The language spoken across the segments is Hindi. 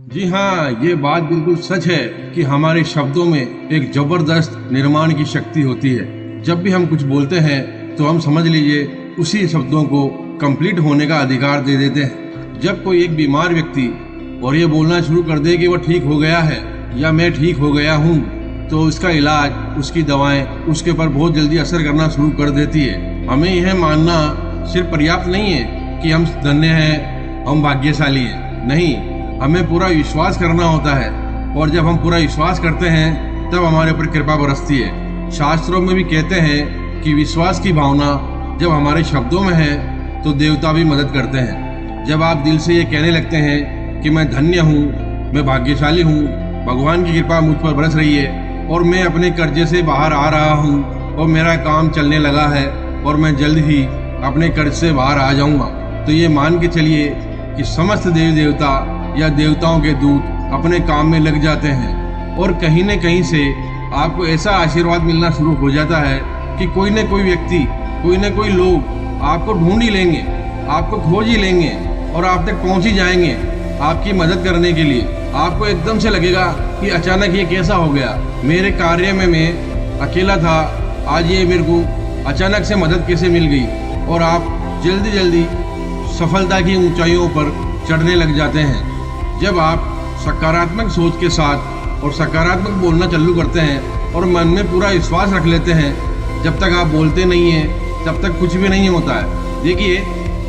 जी हाँ, ये बात बिल्कुल सच है कि हमारे शब्दों में एक जबरदस्त निर्माण की शक्ति होती है। जब भी हम कुछ बोलते हैं तो हम समझ लीजिए उसी शब्दों को कंप्लीट होने का अधिकार दे देते हैं। जब कोई एक बीमार व्यक्ति और ये बोलना शुरू कर दे कि वो ठीक हो गया है या मैं ठीक हो गया हूँ, तो उसका इलाज, उसकी दवाएं उसके ऊपर बहुत जल्दी असर करना शुरू कर देती है। हमें यह मानना सिर्फ पर्याप्त नहीं है कि हम धन्य हैं, हम भाग्यशाली हैं। नहीं, हमें पूरा विश्वास करना होता है, और जब हम पूरा विश्वास करते हैं तब हमारे ऊपर कृपा बरसती है। शास्त्रों में भी कहते हैं कि विश्वास की भावना जब हमारे शब्दों में है तो देवता भी मदद करते हैं। जब आप दिल से ये कहने लगते हैं कि मैं धन्य हूँ, मैं भाग्यशाली हूँ, भगवान की कृपा मुझ पर बरस रही है और मैं अपने कर्जे से बाहर आ रहा हूँ और मेरा काम चलने लगा है और मैं जल्द ही अपने कर्ज से बाहर आ जाऊँगा, तो ये मान के चलिए कि समस्त देवी देवता या देवताओं के दूत अपने काम में लग जाते हैं और कहीं न कहीं से आपको ऐसा आशीर्वाद मिलना शुरू हो जाता है कि कोई न कोई व्यक्ति, कोई न कोई लोग आपको ढूंढ ही लेंगे, आपको खोज ही लेंगे और आप तक पहुंच ही जाएंगे आपकी मदद करने के लिए। आपको एकदम से लगेगा कि अचानक ये कैसा हो गया, मेरे कार्य में मैं अकेला था, आज ये मेरे को अचानक से मदद कैसे मिल गई, और आप जल्दी जल्दी सफलता की ऊंचाइयों पर चढ़ने लग जाते हैं। जब आप सकारात्मक सोच के साथ और सकारात्मक बोलना चालू करते हैं और मन में पूरा विश्वास रख लेते हैं, जब तक आप बोलते नहीं हैं तब तक कुछ भी नहीं होता है। देखिए,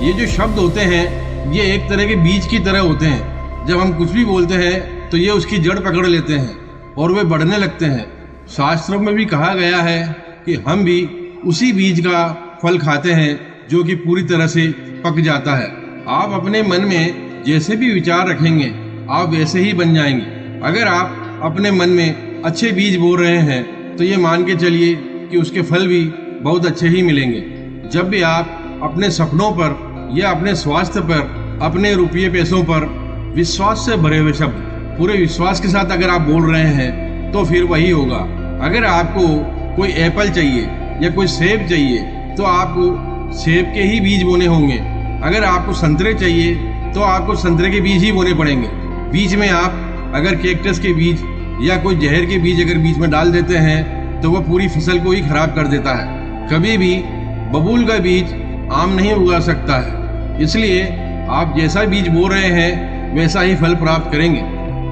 ये जो शब्द होते हैं ये एक तरह के बीज की तरह होते हैं। जब हम कुछ भी बोलते हैं तो ये उसकी जड़ पकड़ लेते हैं और वे बढ़ने लगते हैं। शास्त्रों में भी कहा गया है कि हम भी उसी बीज का फल खाते हैं जो कि पूरी तरह से पक जाता है। आप अपने मन में जैसे भी विचार रखेंगे आप वैसे ही बन जाएंगे। अगर आप अपने मन में अच्छे बीज बो रहे हैं तो ये मान के चलिए कि उसके फल भी बहुत अच्छे ही मिलेंगे। जब भी आप अपने सपनों पर या अपने स्वास्थ्य पर, अपने रुपये पैसों पर विश्वास से भरे हुए शब्द पूरे विश्वास के साथ अगर आप बोल रहे हैं तो फिर वही होगा। अगर आपको कोई एप्पल चाहिए या कोई सेब चाहिए तो आपको सेब के ही बीज बोने होंगे। अगर आपको संतरे चाहिए तो आपको संतरे के बीज ही बोने पड़ेंगे। बीच में आप अगर कैक्टस के बीज या कोई जहर के बीज अगर बीच में डाल देते हैं तो वह पूरी फसल को ही खराब कर देता है। कभी भी बबूल का बीज आम नहीं उगा सकता है। इसलिए आप जैसा बीज बो रहे हैं वैसा ही फल प्राप्त करेंगे।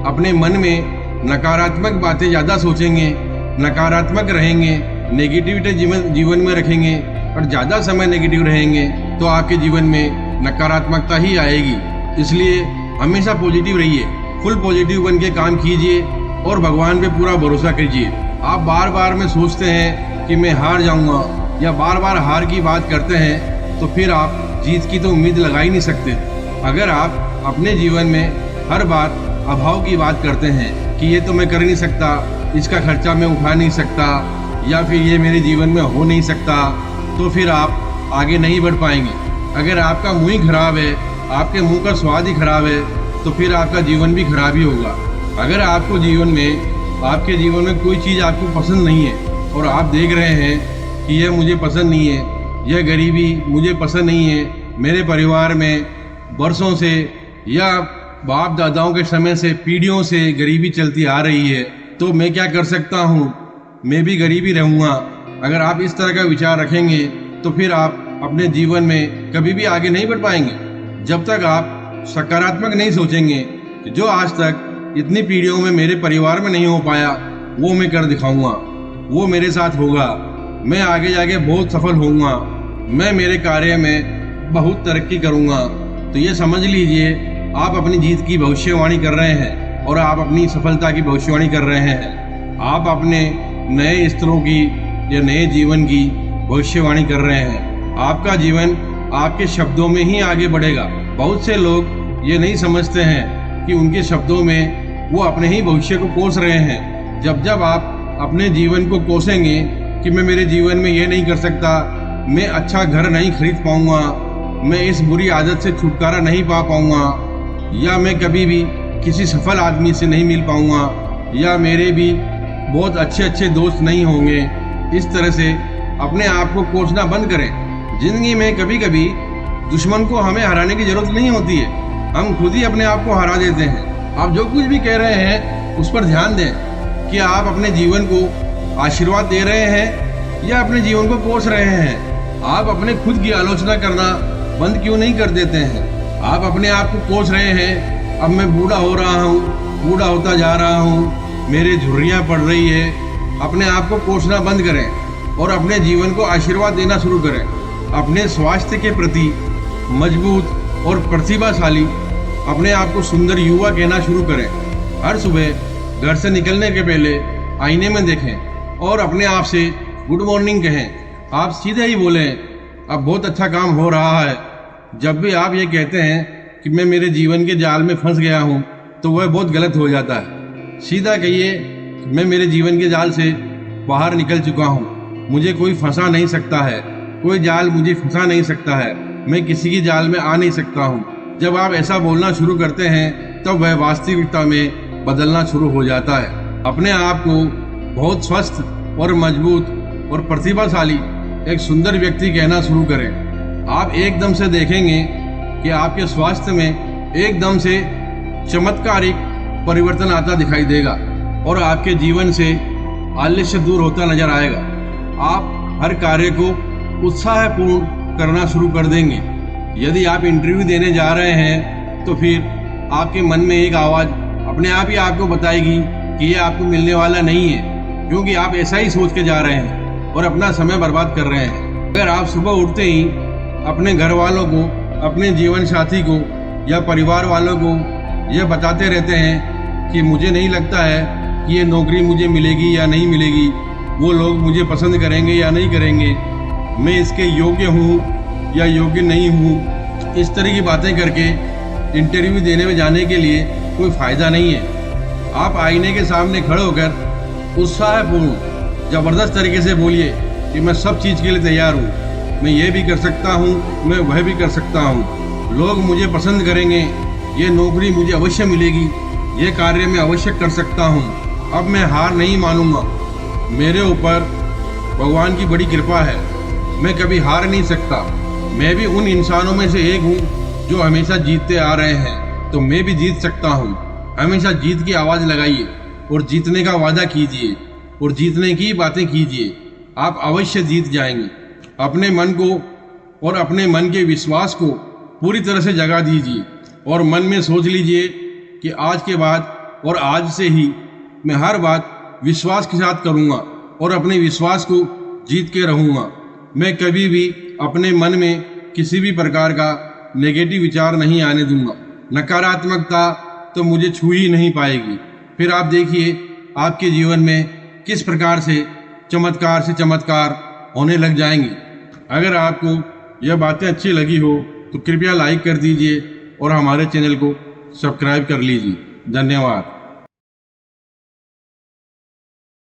अपने मन में नकारात्मक बातें ज़्यादा सोचेंगे, नकारात्मक रहेंगे, नेगेटिविटी जीवन में रखेंगे और ज़्यादा समय नेगेटिव रहेंगे तो आपके जीवन में नकारात्मकता ही आएगी। इसलिए हमेशा पॉजिटिव रहिए, फुल पॉजिटिव बन के काम कीजिए और भगवान पे पूरा भरोसा कीजिए। आप बार बार में सोचते हैं कि मैं हार जाऊंगा या बार बार हार की बात करते हैं तो फिर आप जीत की तो उम्मीद लगा ही नहीं सकते। अगर आप अपने जीवन में हर बार अभाव की बात करते हैं कि ये तो मैं कर नहीं सकता, इसका खर्चा मैं उठा नहीं सकता या फिर ये मेरे जीवन में हो नहीं सकता, तो फिर आप आगे नहीं बढ़ पाएंगे। अगर आपका मुंह ही खराब है, आपके मुंह का स्वाद ही खराब है, तो फिर आपका जीवन भी खराब ही होगा। अगर आपको आपके जीवन में कोई चीज़ आपको पसंद नहीं है और आप देख रहे हैं कि यह मुझे पसंद नहीं है, यह गरीबी मुझे पसंद नहीं है, मेरे परिवार में बरसों से या बाप दादाओं के समय से पीढ़ियों से गरीबी चलती आ रही है, तो मैं क्या कर सकता हूँ, मैं भी गरीबी रहूँगा। अगर आप इस तरह का विचार रखेंगे तो फिर आप अपने जीवन में कभी भी आगे नहीं बढ़ पाएंगे। जब तक आप सकारात्मक नहीं सोचेंगे कि जो आज तक इतनी पीढ़ियों में मेरे परिवार में नहीं हो पाया वो मैं कर दिखाऊंगा, वो मेरे साथ होगा, मैं आगे जाके बहुत सफल होऊंगा, मैं मेरे कार्य में बहुत तरक्की करूंगा, तो ये समझ लीजिए आप अपनी जीत की भविष्यवाणी कर रहे हैं और आप अपनी सफलता की भविष्यवाणी कर रहे हैं। आप अपने नए स्तरों की या नए जीवन की भविष्यवाणी कर रहे हैं। आपका जीवन आपके शब्दों में ही आगे बढ़ेगा। बहुत से लोग ये नहीं समझते हैं कि उनके शब्दों में वो अपने ही भविष्य को कोस रहे हैं। जब आप अपने जीवन को कोसेंगे कि मैं मेरे जीवन में ये नहीं कर सकता, मैं अच्छा घर नहीं खरीद पाऊंगा, मैं इस बुरी आदत से छुटकारा नहीं पा पाऊंगा, या मैं कभी भी किसी सफल आदमी से नहीं मिल पाऊंगा, या मेरे भी बहुत अच्छे दोस्त नहीं होंगे, इस तरह से अपने आप को कोसना बंद करें। जिंदगी में कभी कभी दुश्मन को हमें हराने की जरूरत नहीं होती है, हम खुद ही अपने आप को हरा देते हैं। आप जो कुछ भी कह रहे हैं उस पर ध्यान दें कि आप अपने जीवन को आशीर्वाद दे रहे हैं या अपने जीवन को कोस रहे हैं। आप अपने खुद की आलोचना करना बंद क्यों नहीं कर देते हैं? आप अपने आप को कोस रहे हैं, अब मैं बूढ़ा हो रहा हूँ, बूढ़ा होता जा रहा हूँ, मेरी झुर्रियाँ पड़ रही है। अपने आप को कोसना बंद करें और अपने जीवन को आशीर्वाद देना शुरू करें। अपने स्वास्थ्य के प्रति मजबूत और प्रतिभाशाली अपने आप को सुंदर युवा कहना शुरू करें। हर सुबह घर से निकलने के पहले आईने में देखें और अपने आप से गुड मॉर्निंग कहें। आप सीधे ही बोलें, अब बहुत अच्छा काम हो रहा है। जब भी आप ये कहते हैं कि मैं मेरे जीवन के जाल में फंस गया हूँ, तो वह बहुत गलत हो जाता है। सीधा कहिए, मैं मेरे जीवन के जाल से बाहर निकल चुका हूँ, मुझे कोई फंसा नहीं सकता है, कोई जाल मुझे फंसा नहीं सकता है, मैं किसी की जाल में आ नहीं सकता हूँ। जब आप ऐसा बोलना शुरू करते हैं तब वह वास्तविकता में बदलना शुरू हो जाता है। अपने आप को बहुत स्वस्थ और मजबूत और प्रतिभाशाली एक सुंदर व्यक्ति कहना शुरू करें। आप एकदम से देखेंगे कि आपके स्वास्थ्य में एकदम से चमत्कारिक परिवर्तन आता दिखाई देगा और आपके जीवन से आलस्य दूर होता नजर आएगा। आप हर कार्य को उत्साहपूर्ण करना शुरू कर देंगे। यदि आप इंटरव्यू देने जा रहे हैं तो फिर आपके मन में एक आवाज़ अपने आप ही आपको बताएगी कि ये आपको मिलने वाला नहीं है, क्योंकि आप ऐसा ही सोच के जा रहे हैं और अपना समय बर्बाद कर रहे हैं। अगर आप सुबह उठते ही अपने घर वालों को, अपने जीवन साथी को या परिवार वालों को यह बताते रहते हैं कि मुझे नहीं लगता है कि ये नौकरी मुझे मिलेगी या नहीं मिलेगी, वो लोग मुझे पसंद करेंगे या नहीं करेंगे, मैं इसके योग्य हूँ या योग्य नहीं हूँ, इस तरह की बातें करके इंटरव्यू देने में जाने के लिए कोई फ़ायदा नहीं है। आप आईने के सामने खड़े होकर उत्साहपूर्ण ज़बरदस्त तरीके से बोलिए कि मैं सब चीज़ के लिए तैयार हूँ, मैं ये भी कर सकता हूँ, मैं वह भी कर सकता हूँ, लोग मुझे पसंद करेंगे, ये नौकरी मुझे अवश्य मिलेगी, ये कार्य मैं अवश्य कर सकता हूँ। अब मैं हार नहीं मानूंगा, मेरे ऊपर भगवान की बड़ी कृपा है, मैं कभी हार नहीं सकता। मैं भी उन इंसानों में से एक हूँ जो हमेशा जीतते आ रहे हैं, तो मैं भी जीत सकता हूँ। हमेशा जीत की आवाज़ लगाइए और जीतने का वादा कीजिए और जीतने की बातें कीजिए, आप अवश्य जीत जाएंगे। अपने मन को और अपने मन के विश्वास को पूरी तरह से जगा दीजिए और मन में सोच लीजिए कि आज के बाद और आज से ही मैं हर बात विश्वास के साथ करूँगा और अपने विश्वास को जीत के रहूँगा। मैं कभी भी अपने मन में किसी भी प्रकार का नेगेटिव विचार नहीं आने दूंगा। नकारात्मकता तो मुझे छू ही नहीं पाएगी। फिर आप देखिए आपके जीवन में किस प्रकार से चमत्कार होने लग जाएंगे। अगर आपको यह बातें अच्छी लगी हो तो कृपया लाइक कर दीजिए और हमारे चैनल को सब्सक्राइब कर लीजिए। धन्यवाद।